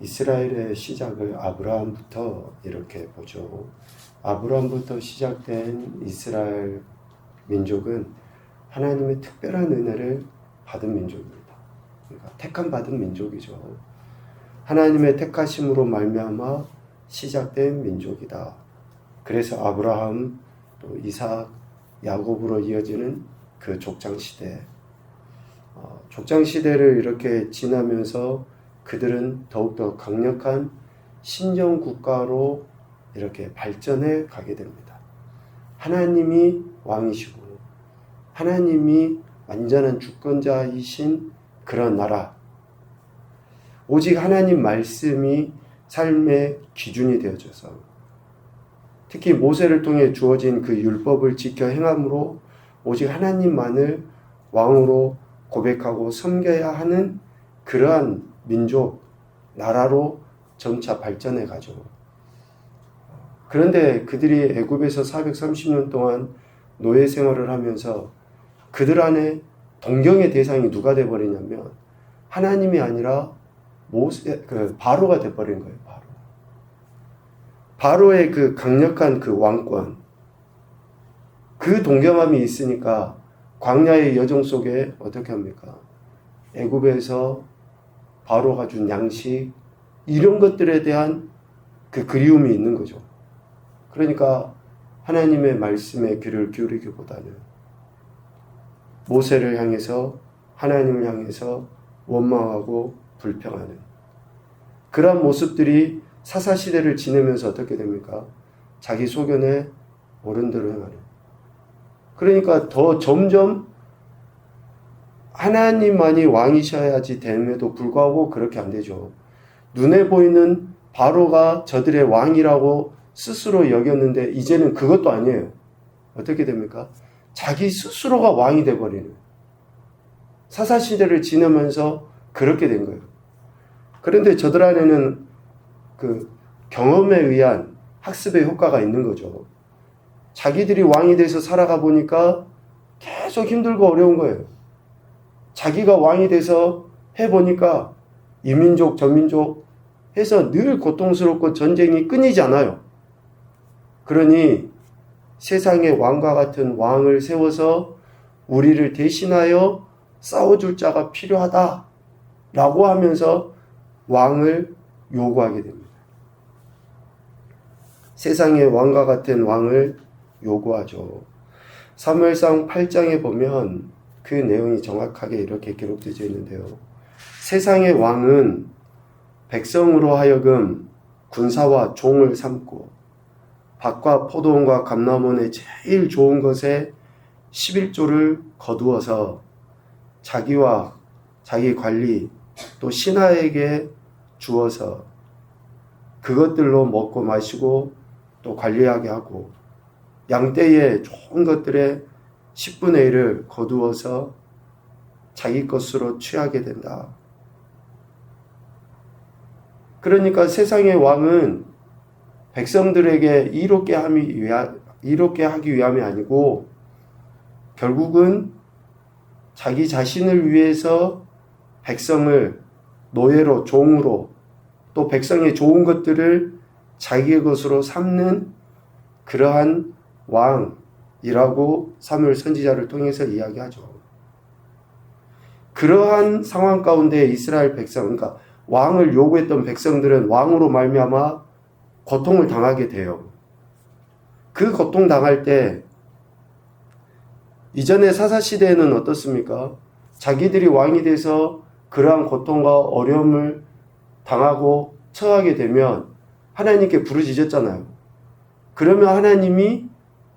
이스라엘의 시작을 아브라함부터 이렇게 보죠. 아브라함부터 시작된 이스라엘 민족은 하나님의 특별한 은혜를 받은 민족입니다. 그러니까 택함 받은 민족이죠. 하나님의 택하심으로 말미암아 시작된 민족이다. 그래서 아브라함, 또 이삭, 야곱으로 이어지는 그 족장시대, 족장시대를 이렇게 지나면서 그들은 더욱더 강력한 신정국가로 이렇게 발전해 가게 됩니다. 하나님이 왕이시고 하나님이 완전한 주권자이신 그런 나라, 오직 하나님 말씀이 삶의 기준이 되어져서 특히 모세를 통해 주어진 그 율법을 지켜 행함으로 오직 하나님만을 왕으로 고백하고 섬겨야 하는 그러한 민족, 나라로 점차 발전해 가죠. 그런데 그들이 애굽에서 430년 동안 노예 생활을 하면서 그들 안에 동경의 대상이 누가 되어버리냐면 하나님이 아니라 바로가 되어버린 거예요. 바로의 그 강력한 그 왕권, 그 동경함이 있으니까 광야의 여정 속에 어떻게 합니까? 애굽에서 바로가 준 양식, 이런 것들에 대한 그 그리움이 있는 거죠. 그러니까 하나님의 말씀에 귀를 기울이기보다는 모세를 향해서, 하나님을 향해서 원망하고 불평하는 그런 모습들이 사사시대를 지내면서 어떻게 됩니까? 자기 소견에 옳은 대로 행하는. 그러니까 더 점점 하나님만이 왕이셔야지 됨에도 불구하고 그렇게 안 되죠. 눈에 보이는 바로가 저들의 왕이라고 스스로 여겼는데 이제는 그것도 아니에요. 어떻게 됩니까? 자기 스스로가 왕이 되어버리는 사사시대를 지내면서 그렇게 된 거예요. 그런데 저들 안에는 그 경험에 의한 학습의 효과가 있는 거죠. 자기들이 왕이 돼서 살아가 보니까 계속 힘들고 어려운 거예요. 자기가 왕이 돼서 해보니까 이민족 저민족 해서 늘 고통스럽고 전쟁이 끊이지 않아요. 그러니 세상의 왕과 같은 왕을 세워서 우리를 대신하여 싸워줄 자가 필요하다라고 하면서 왕을 요구하게 됩니다. 세상의 왕과 같은 왕을 요구하죠. 사무엘상 8장에 보면 그 내용이 정확하게 이렇게 기록되어 있는데요. 세상의 왕은 백성으로 하여금 군사와 종을 삼고 밭과 포도원과 감람원의 제일 좋은 것에 11조를 거두어서 자기와 자기 관리 또 신하에게 주어서 그것들로 먹고 마시고 또 관리하게 하고 양떼의 좋은 것들의 10분의 1을 거두어서 자기 것으로 취하게 된다. 그러니까 세상의 왕은 백성들에게 이롭게 하기 위함이 아니고 결국은 자기 자신을 위해서 백성을 노예로 종으로 또 백성의 좋은 것들을 자기의 것으로 삼는 그러한 왕이라고 사무엘 선지자를 통해서 이야기하죠. 그러한 상황 가운데 이스라엘 백성, 그러니까 왕을 요구했던 백성들은 왕으로 말미암아 고통을 당하게 돼요. 그 고통 당할 때 이전의 사사시대에는 어떻습니까? 자기들이 왕이 돼서 그러한 고통과 어려움을 당하고 처하게 되면 하나님께 부르짖었잖아요. 그러면 하나님이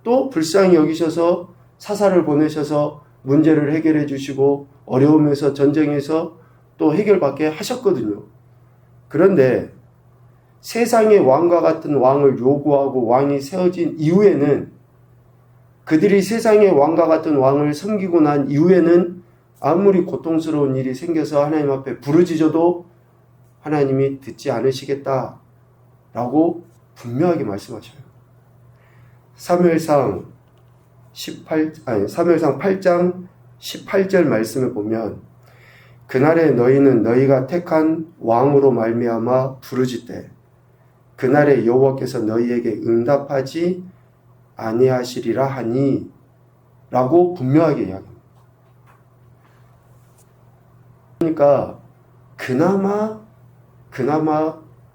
또 불쌍히 여기셔서 사사를 보내셔서 문제를 해결해 주시고 어려움에서 전쟁에서 또 해결받게 하셨거든요. 그런데 세상의 왕과 같은 왕을 요구하고 왕이 세워진 이후에는 그들이 세상의 왕과 같은 왕을 섬기고 난 이후에는 아무리 고통스러운 일이 생겨서 하나님 앞에 부르짖어도 하나님이 듣지 않으시겠다라고 분명하게 말씀하셔요. 사무엘상 8장 18절 말씀을 보면 그날에 너희는 너희가 택한 왕으로 말미암아 부르짖되 그날에 여호와께서 너희에게 응답하지 아니하시리라 하니 라고 분명하게 이야기합니다. 그러니까 그나마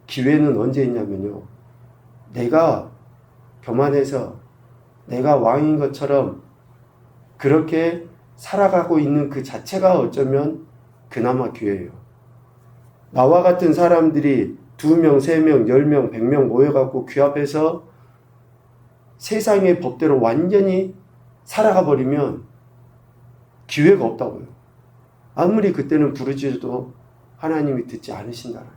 기회는 언제 있냐면요. 내가 교만해서 내가 왕인 것처럼 그렇게 살아가고 있는 그 자체가 어쩌면 그나마 기회예요. 나와 같은 사람들이 2명, 3명, 10명, 100명 모여갖고 귀 앞에서 세상의 법대로 완전히 살아가 버리면 기회가 없다고요. 아무리 그때는 부르짖어도 하나님이 듣지 않으신다는.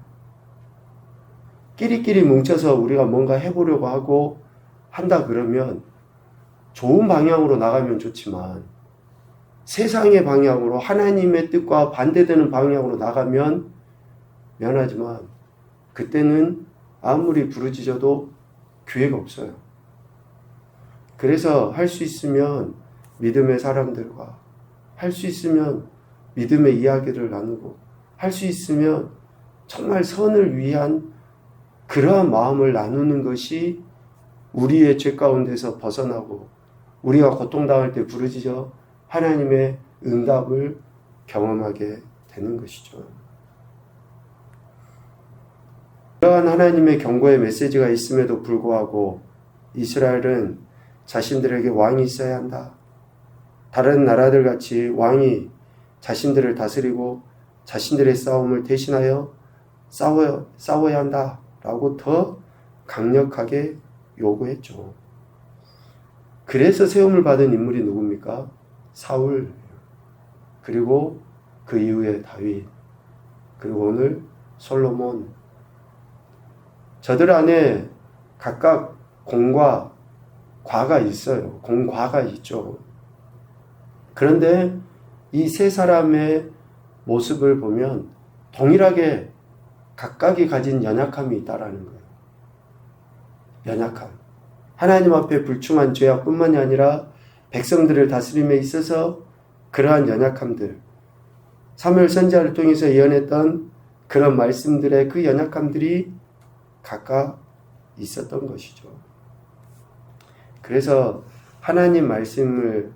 끼리끼리 뭉쳐서 우리가 뭔가 해보려고 하고 한다 그러면 좋은 방향으로 나가면 좋지만 세상의 방향으로 하나님의 뜻과 반대되는 방향으로 나가면 미안하지만 그때는 아무리 부르짖어도 기회가 없어요. 그래서 할 수 있으면 믿음의 사람들과 할 수 있으면 믿음의 이야기를 나누고 할 수 있으면 정말 선을 위한 그러한 마음을 나누는 것이 우리의 죄 가운데서 벗어나고 우리가 고통당할 때 부르짖어 하나님의 응답을 경험하게 되는 것이죠. 이러한 하나님의 경고의 메시지가 있음에도 불구하고 이스라엘은 자신들에게 왕이 있어야 한다. 다른 나라들 같이 왕이 자신들을 다스리고 자신들의 싸움을 대신하여 싸워야 한다. 라고 더 강력하게 요구했죠. 그래서 세움을 받은 인물이 누굽니까? 사울, 그리고 그 이후에 다윗, 그리고 오늘 솔로몬. 저들 안에 각각 공과 과가 있어요. 공과가 있죠. 그런데 이 세 사람의 모습을 보면 동일하게 각각이 가진 연약함이 있다라는 거예요. 연약함. 하나님 앞에 불충한 죄악뿐만이 아니라 백성들을 다스림에 있어서 그러한 연약함들, 사무엘 선지자를 통해서 예언했던 그런 말씀들의 그 연약함들이 각각 있었던 것이죠. 그래서 하나님 말씀을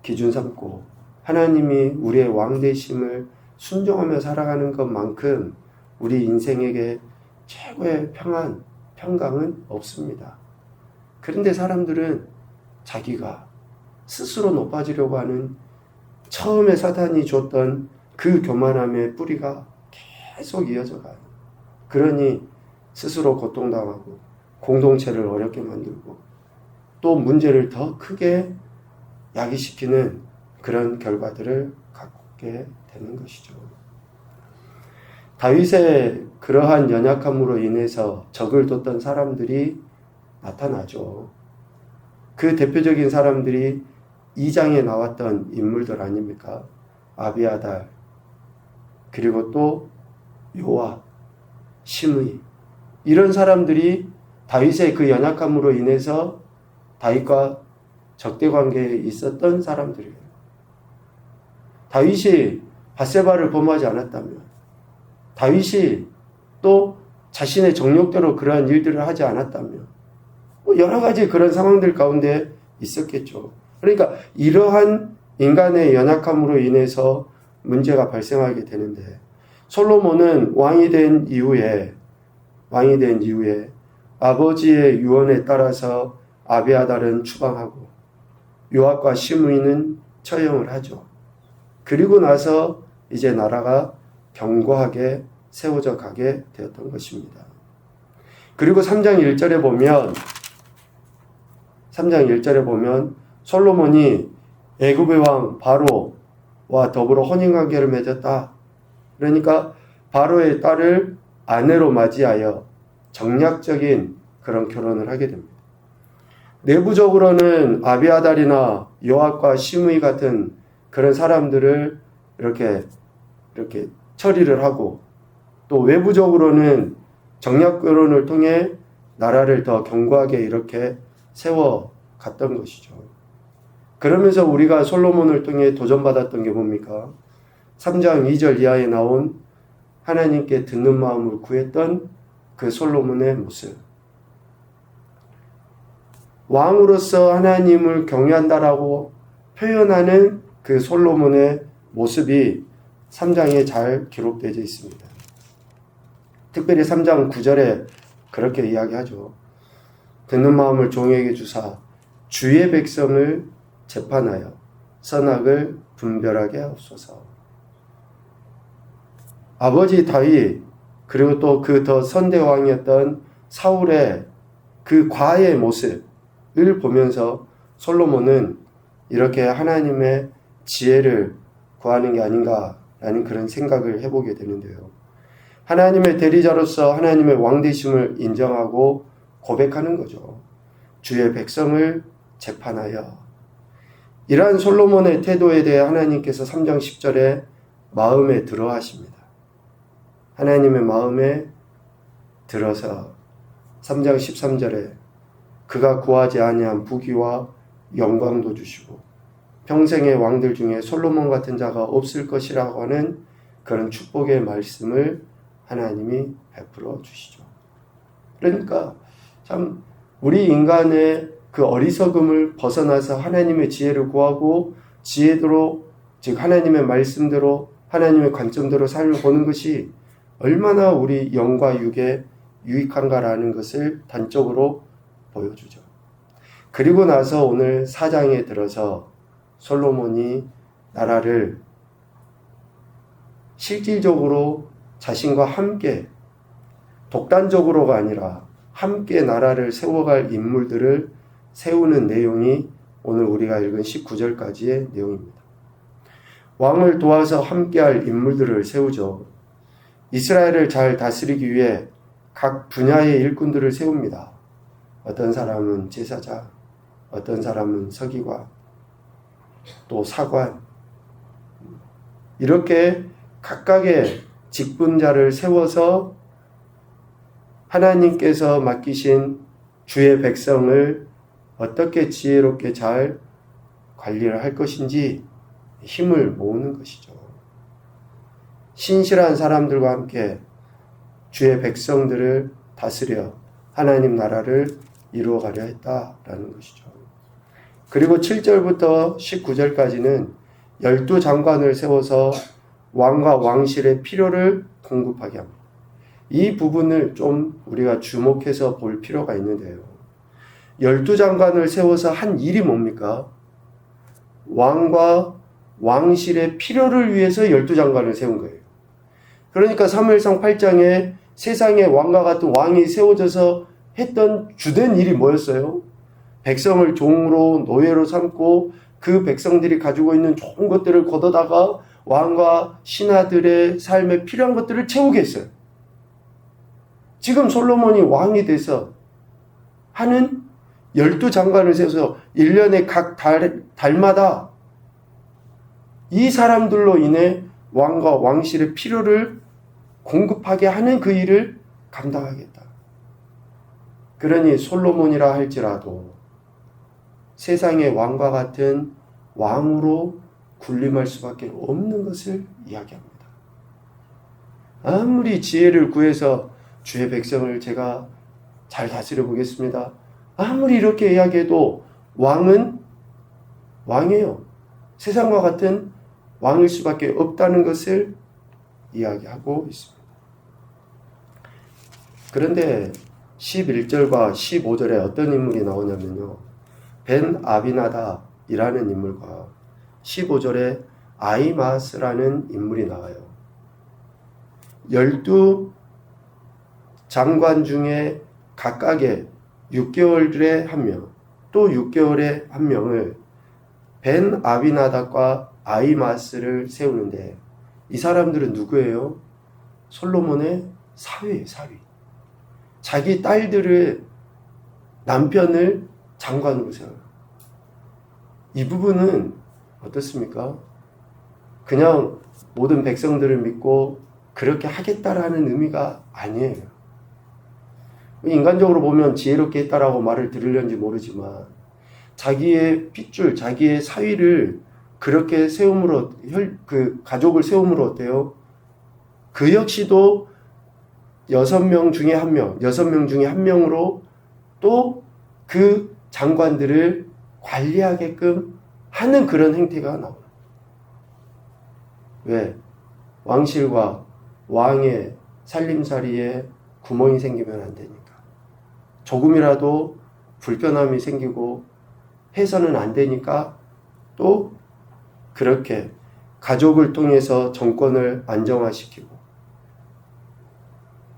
기준 삼고 하나님이 우리의 왕 되심을 순종하며 살아가는 것만큼 우리 인생에게 최고의 평안, 평강은 없습니다. 그런데 사람들은 자기가 스스로 높아지려고 하는 처음에 사탄이 줬던 그 교만함의 뿌리가 계속 이어져 가요. 그러니 스스로 고통당하고 공동체를 어렵게 만들고 또 문제를 더 크게 야기시키는 그런 결과들을 갖게 되는 것이죠. 다윗의 그러한 연약함으로 인해서 적을 뒀던 사람들이 나타나죠. 그 대표적인 사람들이 2장에 나왔던 인물들 아닙니까? 아비아달, 그리고 또 요압, 시므이, 이런 사람들이 다윗의 그 연약함으로 인해서 다윗과 적대관계에 있었던 사람들이에요. 다윗이 밧세바를 범하지 않았다면, 다윗이 또 자신의 정욕대로 그러한 일들을 하지 않았다면 여러 가지 그런 상황들 가운데 있었겠죠. 그러니까 이러한 인간의 연약함으로 인해서 문제가 발생하게 되는데, 솔로몬은 왕이 된 이후에 아버지의 유언에 따라서 아비아달은 추방하고 요압과 시므이는 처형을 하죠. 그리고 나서 이제 나라가 견고하게 세워져 가게 되었던 것입니다. 그리고 3장 1절에 보면 솔로몬이 애굽의 왕 바로와 더불어 혼인관계를 맺었다. 그러니까 바로의 딸을 아내로 맞이하여 정략적인 그런 결혼을 하게 됩니다. 내부적으로는 아비아달이나 요압과 시므이 같은 그런 사람들을 이렇게 처리를 하고, 또 외부적으로는 정략 결혼을 통해 나라를 더 견고하게 이렇게 세워 갔던 것이죠. 그러면서 우리가 솔로몬을 통해 도전받았던 게 뭡니까? 3장 2절 이하에 나온 하나님께 듣는 마음을 구했던 그 솔로몬의 모습. 왕으로서 하나님을 경외한다라고 표현하는 그 솔로몬의 모습이 3장에 잘 기록되어 있습니다. 특별히 3장 9절에 그렇게 이야기하죠. 듣는 마음을 종에게 주사 주의 백성을 재판하여 선악을 분별하게 하옵소서. 아버지 다윗 그리고 또 그 더 선대왕이었던 사울의 그 과의 모습을 보면서 솔로몬은 이렇게 하나님의 지혜를 구하는 게 아닌가라는 그런 생각을 해보게 되는데요. 하나님의 대리자로서 하나님의 왕되심을 인정하고 고백하는 거죠. 주의 백성을 재판하여. 이러한 솔로몬의 태도에 대해 하나님께서 3장 10절에 마음에 들어 하십니다. 하나님의 마음에 들어서 3장 13절에 그가 구하지 아니한 부귀와 영광도 주시고 평생의 왕들 중에 솔로몬 같은 자가 없을 것이라고 하는 그런 축복의 말씀을 하나님이 베풀어 주시죠. 그러니까 참 우리 인간의 그 어리석음을 벗어나서 하나님의 지혜를 구하고 지혜대로 즉 하나님의 말씀대로 하나님의 관점대로 삶을 보는 것이 얼마나 우리 영과 육에 유익한가라는 것을 단적으로 보여주죠. 그리고 나서 오늘 4장에 들어서 솔로몬이 나라를 실질적으로 자신과 함께 독단적으로가 아니라 함께 나라를 세워갈 인물들을 세우는 내용이 오늘 우리가 읽은 19절까지의 내용입니다. 왕을 도와서 함께할 인물들을 세우죠. 이스라엘을 잘 다스리기 위해 각 분야의 일꾼들을 세웁니다. 어떤 사람은 제사장, 어떤 사람은 서기관, 또 사관, 이렇게 각각의 직분자를 세워서 하나님께서 맡기신 주의 백성을 어떻게 지혜롭게 잘 관리를 할 것인지 힘을 모으는 것이죠. 신실한 사람들과 함께 주의 백성들을 다스려 하나님 나라를 이루어가려 했다라는 것이죠. 그리고 7절부터 19절까지는 12장관을 세워서 왕과 왕실의 필요를 공급하게 합니다. 이 부분을 좀 우리가 주목해서 볼 필요가 있는데요. 12장관을 세워서 한 일이 뭡니까? 왕과 왕실의 필요를 위해서 12장관을 세운 거예요. 그러니까 사무엘상 8장에 세상에 왕과 같은 왕이 세워져서 했던 주된 일이 뭐였어요? 백성을 종으로 노예로 삼고 그 백성들이 가지고 있는 좋은 것들을 걷어다가 왕과 신하들의 삶에 필요한 것들을 채우게 했어요. 지금 솔로몬이 왕이 돼서 하는 12장관을 세워서 1년에 각 달마다 이 사람들로 인해 왕과 왕실의 필요를 공급하게 하는 그 일을 감당하겠다. 그러니 솔로몬이라 할지라도 세상의 왕과 같은 왕으로 군림할 수밖에 없는 것을 이야기합니다. 아무리 지혜를 구해서 주의 백성을 제가 잘 다스려 보겠습니다. 아무리 이렇게 이야기해도 왕은 왕이에요. 세상과 같은 왕일 수밖에 없다는 것을 이야기하고 있습니다. 그런데 11절과 15절에 어떤 인물이 나오냐면요. 벤 아비나답이라는 인물과 15절에 아히마스라는 인물이 나와요. 12장관 중에 각각의 6개월에 한 명, 또 6개월에 한 명을 벤 아비나답과 아히마스를 세우는데 이 사람들은 누구예요? 솔로몬의 사위예요, 사위. 자기 딸들을 남편을 장관으로 세워요. 이 부분은 어떻습니까? 그냥 모든 백성들을 믿고 그렇게 하겠다라는 의미가 아니에요. 인간적으로 보면 지혜롭게 했다라고 말을 들으려는지 모르지만 자기의 핏줄, 자기의 사위를 그렇게 세움으로 그 가족을 세움으로 어때요? 그 역시도 6명 중에 1명, 6명 중에 1명으로 또 그 장관들을 관리하게끔 하는 그런 행태가 나옵니다. 왜? 왕실과 왕의 살림살이에 구멍이 생기면 안 되니까. 조금이라도 불편함이 생기고 해서는 안 되니까 또 그렇게 가족을 통해서 정권을 안정화시키고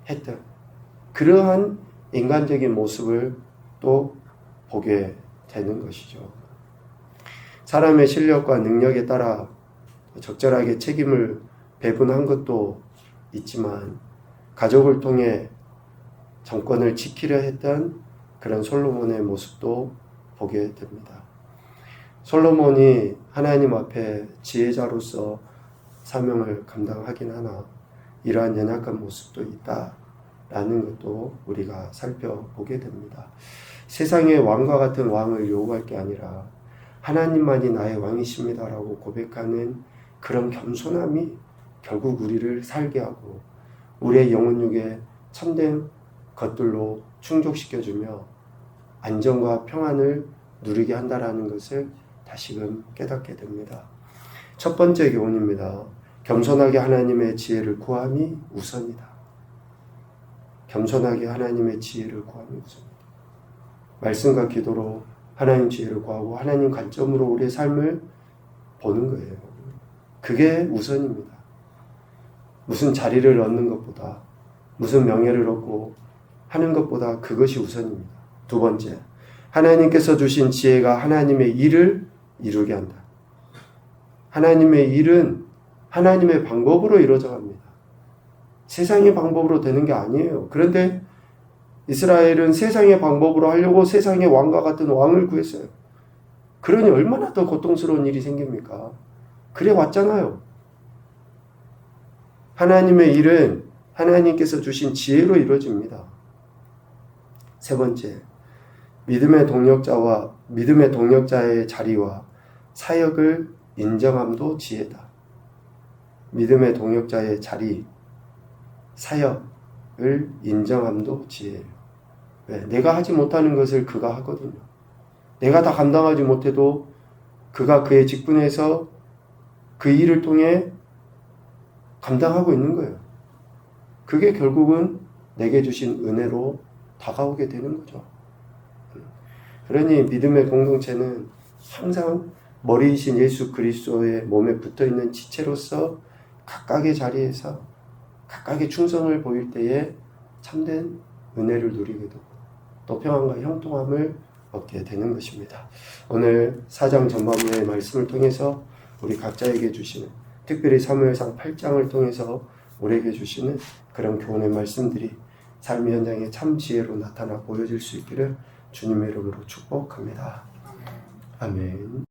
했던 그러한 인간적인 모습을 또 보게 되는 것이죠. 사람의 실력과 능력에 따라 적절하게 책임을 배분한 것도 있지만 가족을 통해 정권을 지키려 했던 그런 솔로몬의 모습도 보게 됩니다. 솔로몬이 하나님 앞에 지혜자로서 사명을 감당하긴 하나 이러한 연약한 모습도 있다라는 것도 우리가 살펴보게 됩니다. 세상의 왕과 같은 왕을 요구할 게 아니라 하나님만이 나의 왕이십니다라고 고백하는 그런 겸손함이 결국 우리를 살게 하고 우리의 영혼육에 참된 것들로 충족시켜주며 안정과 평안을 누리게 한다라는 것을 다시금 깨닫게 됩니다. 첫 번째 교훈입니다. 겸손하게 하나님의 지혜를 구함이 우선이다. 겸손하게 하나님의 지혜를 구함이 우선이다. 말씀과 기도로 하나님 지혜를 구하고 하나님 관점으로 우리의 삶을 보는 거예요. 그게 우선입니다. 무슨 자리를 얻는 것보다 무슨 명예를 얻고 하는 것보다 그것이 우선입니다. 두 번째, 하나님께서 주신 지혜가 하나님의 일을 이루게 한다. 하나님의 일은 하나님의 방법으로 이루어져 갑니다. 세상의 방법으로 되는 게 아니에요. 그런데 이스라엘은 세상의 방법으로 하려고 세상의 왕과 같은 왕을 구했어요. 그러니 얼마나 더 고통스러운 일이 생깁니까? 그래 왔잖아요. 하나님의 일은 하나님께서 주신 지혜로 이루어집니다. 세 번째, 믿음의 동력자의 자리와 사역을 인정함도 지혜다. 믿음의 동력자의 자리, 사역을 인정함도 지혜예요. 왜? 내가 하지 못하는 것을 그가 하거든요. 내가 다 감당하지 못해도 그가 그의 직분에서 그 일을 통해 감당하고 있는 거예요. 그게 결국은 내게 주신 은혜로 다가오게 되는 거죠. 그러니 믿음의 공동체는 항상 머리이신 예수 그리스도의 몸에 붙어있는 지체로서 각각의 자리에서 각각의 충성을 보일 때에 참된 은혜를 누리게 되고 또 평안과 형통함을 얻게 되는 것입니다. 오늘 4장 전반부의 말씀을 통해서 우리 각자에게 주시는, 특별히 사무엘상 8장을 통해서 우리에게 주시는 그런 교훈의 말씀들이 삶의 현장에 참 지혜로 나타나 보여질 수 있기를 주님의 이름으로 축복합니다. 아멘.